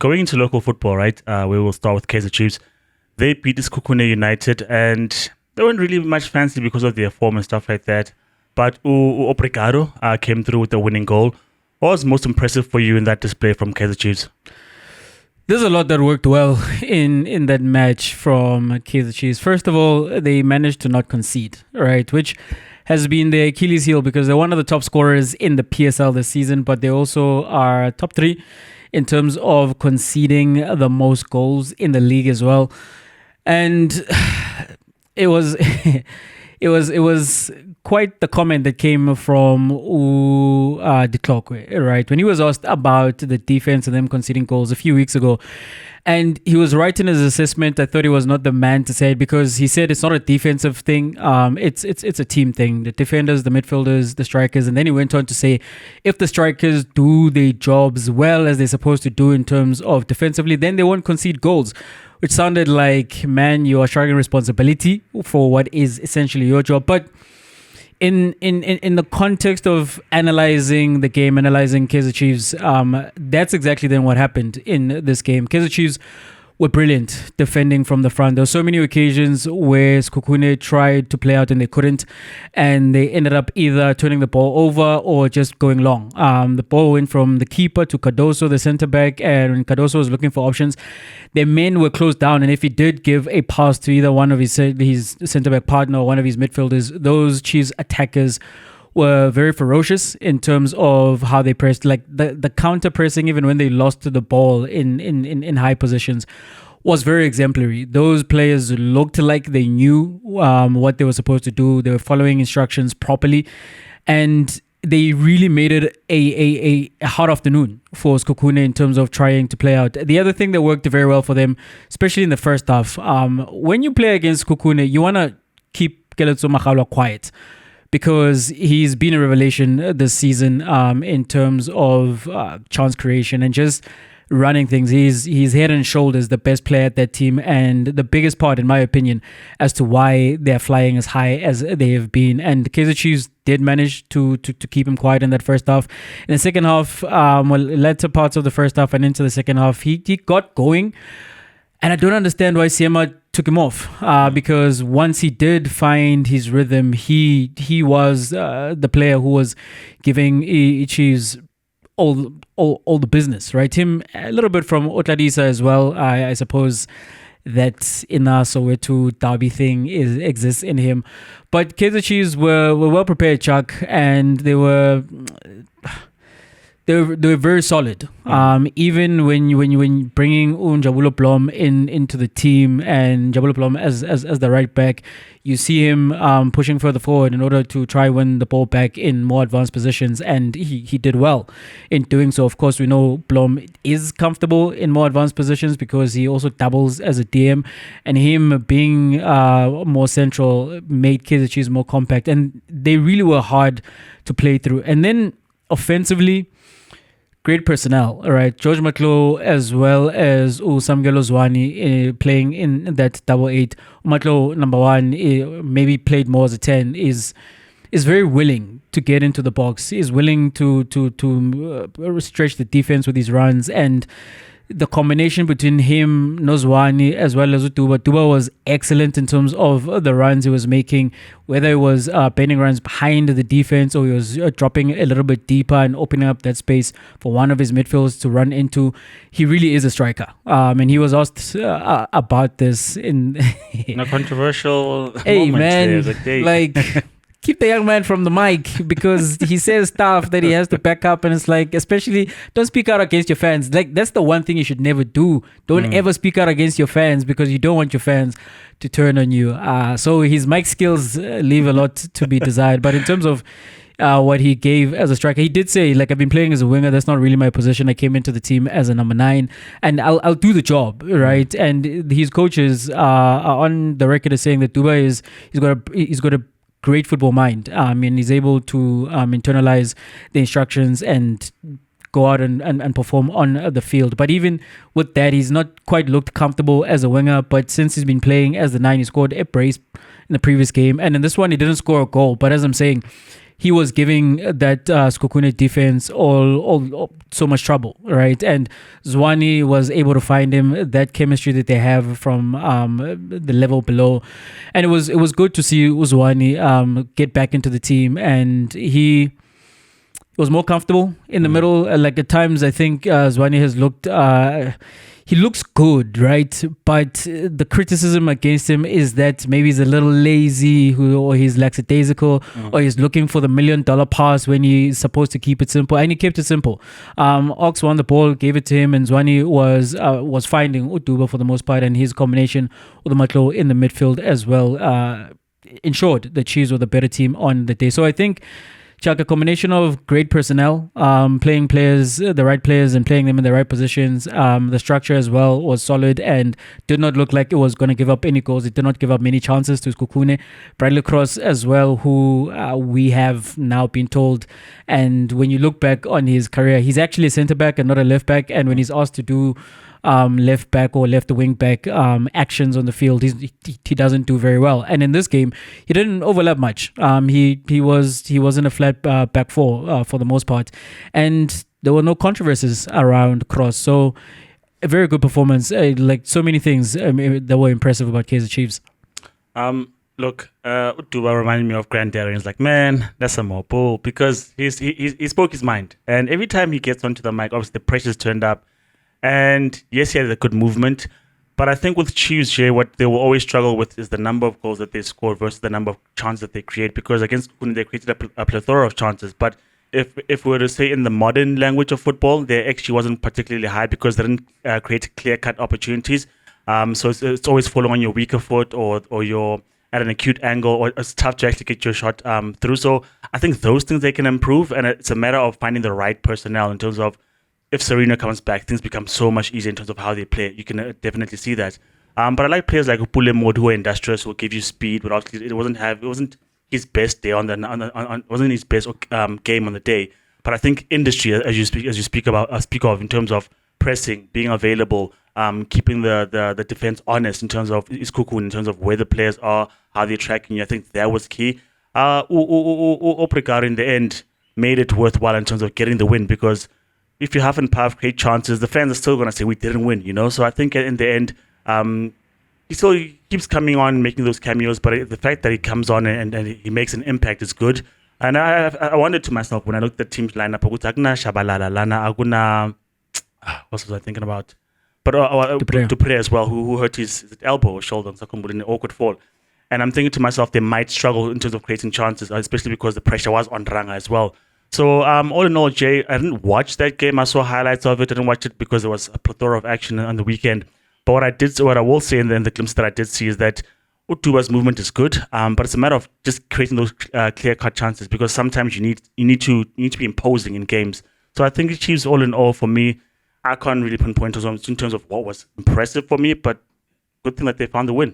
going into local football, right? We will start with Kaizer Chiefs. They beat this Kukune United, and they weren't really much fancy because of their form and stuff like that. But Obrigado came through with the winning goal. What was most impressive for you in that display from Kaizer Chiefs? There's a lot that worked well in that match from Kaizer Chiefs. First of all, they managed to not concede, right? Which has been their Achilles heel because they're one of the top scorers in the PSL this season, but they also are top 3 in terms of conceding the most goals in the league as well. And it was it was quite the comment that came from De Klokwe, right? When he was asked about the defense and them conceding goals a few weeks ago. And he was right in his assessment. I thought he was not the man to say it because he said it's not a defensive thing. It's a team thing. The defenders, the midfielders, the strikers. And then he went on to say if the strikers do their jobs well as they're supposed to do in terms of defensively, then they won't concede goals. Which sounded like, man, you are shirking responsibility for what is essentially your job. But in the context of analyzing the game, analyzing Kaizer Chiefs, that's exactly then what happened in this game. Kaizer Chiefs were brilliant defending from the front. There were so many occasions where Skukune tried to play out and they couldn't, and they ended up either turning the ball over or just going long. The ball went from the keeper to Cardoso, the centre back, and when Cardoso was looking for options, their men were closed down, and if he did give a pass to either one of his centre back partner or one of his midfielders, those Chiefs attackers were very ferocious in terms of how they pressed, like the counter pressing, even when they lost the ball in high positions, was very exemplary. Those players looked like they knew what they were supposed to do. They were following instructions properly, and they really made it a hot afternoon for Skukune in terms of trying to play out. The other thing that worked very well for them, especially in the first half, when you play against Skukune, you want to keep Keletso Magalo quiet, because he's been a revelation this season in terms of chance creation and just running things. He's head and shoulders the best player at that team, and the biggest part, in my opinion, as to why they're flying as high as they have been. And Kaizer Chiefs did manage to keep him quiet in that first half. In the second half, latter parts of the first half and into the second half, he got going. And I don't understand why Siema took him off, because once he did find his rhythm, he was the player who was giving Chiefs all the business, right? Him a little bit from Otladisa as well. I suppose that in our Soweto derby thing exists in him. But Kaizer Chiefs were well prepared, Chuck, and they were very solid. Even when bringing Jabulo Blom into the team, and Jabulo Blom as the right back, you see him pushing further forward in order to try win the ball back in more advanced positions, and he did well in doing so. Of course, we know Blom is comfortable in more advanced positions because he also doubles as a DM, and him being more central made Kaizer Chiefs more compact, and they really were hard to play through. And then offensively, great personnel, all right. George Matlo as well as Samgelo Zwane playing in that double 8. Matlo, number 1, maybe played more as a 10, is very willing to get into the box. Is willing to stretch the defense with his runs, and the combination between him, Nozwani, as well as Duba. Duba was excellent in terms of the runs he was making, whether it was bending runs behind the defense or he was dropping a little bit deeper and opening up that space for one of his midfielders to run into. He really is a striker. And he was asked about this in a controversial hey, moment. Man, there. like keep the young man from the mic, because he says stuff that he has to back up, and it's like, especially don't speak out against your fans. Like, that's the one thing you should never do. Don't ever speak out against your fans, because you don't want your fans to turn on you. So his mic skills leave a lot to be desired. But in terms of what he gave as a striker, he did say, like, I've been playing as a winger. That's not really my position. I came into the team as a number 9, and I'll do the job, right? And his coaches are on the record as saying that Duba he's got a great football mind, and he's able to internalize the instructions and go out and perform on the field. But even with that, he's not quite looked comfortable as a winger. But since he's been playing as the 9, he scored a brace in the previous game, and in this one he didn't score a goal. But as I'm saying, he was giving that Skokune defense all so much trouble, right? And Zwane was able to find him that chemistry that they have from the level below, and it was good to see Zwane get back into the team, and he was more comfortable in the middle. Like at times, I think Zwane has looked. He looks good, right? But the criticism against him is that maybe he's a little lazy, or he's lackadaisical, or he's looking for the $1 million pass when he's supposed to keep it simple. And he kept it simple. Ox won the ball, gave it to him, and Zwane was finding Uduba for the most part, and his combination with the Matlo in the midfield as well ensured the Chiefs were the better team on the day. So I think, Chuck, a combination of great personnel, playing players, the right players, and playing them in the right positions. The structure as well was solid and did not look like it was going to give up any goals. It did not give up many chances to Skokune. Bradley Cross as well, who we have now been told. And when you look back on his career, he's actually a centre back and not a left back. And when he's asked to do left back or left wing back actions on the field, he doesn't do very well. And in this game, he didn't overlap much. He was in a flat back four for the most part, and there were no controversies around Cross. So a very good performance. Like so many things that were impressive about Kaizer Chiefs. Look, Uduba reminded me of Grant Darren. He's like, man, that's a more bull, because he spoke his mind, and every time he gets onto the mic, obviously the pressure's turned up. And yes, he had a good movement. But I think with Chiefs, Jay, what they will always struggle with is the number of goals that they score versus the number of chances that they create. Because against Kune, they created a plethora of chances. But if we were to say in the modern language of football, they actually wasn't particularly high because they didn't create clear-cut opportunities. So it's always falling on your weaker foot or you're at an acute angle, or it's tough to actually get your shot through. So I think those things they can improve. And it's a matter of finding the right personnel in terms of, if Serena comes back, things become so much easier in terms of how they play. You can definitely see that. But I like players like Upule Mod, who are industrious, who will give you speed, but obviously it wasn't his best day wasn't his best game on the day. But I think industry, as you speak of in terms of pressing, being available, keeping the defense honest in terms of Iskukun, in terms of where the players are, how they're tracking you. I think that was key. Obrigado in the end made it worthwhile in terms of getting the win, because if you haven't great chances, the fans are still going to say we didn't win, So I think in the end, he still keeps coming on, making those cameos, but the fact that he comes on and he makes an impact is good. And I wondered to myself when I looked at the team's lineup, what was I thinking about? But Dupre as well, who hurt his elbow or shoulder in an awkward fall. And I'm thinking to myself, they might struggle in terms of creating chances, especially because the pressure was on Ranga as well. So all in all, Jay, I didn't watch that game. I saw highlights of it. I didn't watch it because there was a plethora of action on the weekend. But what I will say in the glimpse that I did see is that Uduba's movement is good, but it's a matter of just creating those clear-cut chances, because sometimes you need to be imposing in games. So I think the Chiefs, all in all, for me, I can't really pinpoint in terms of what was impressive for me, but good thing that they found the win.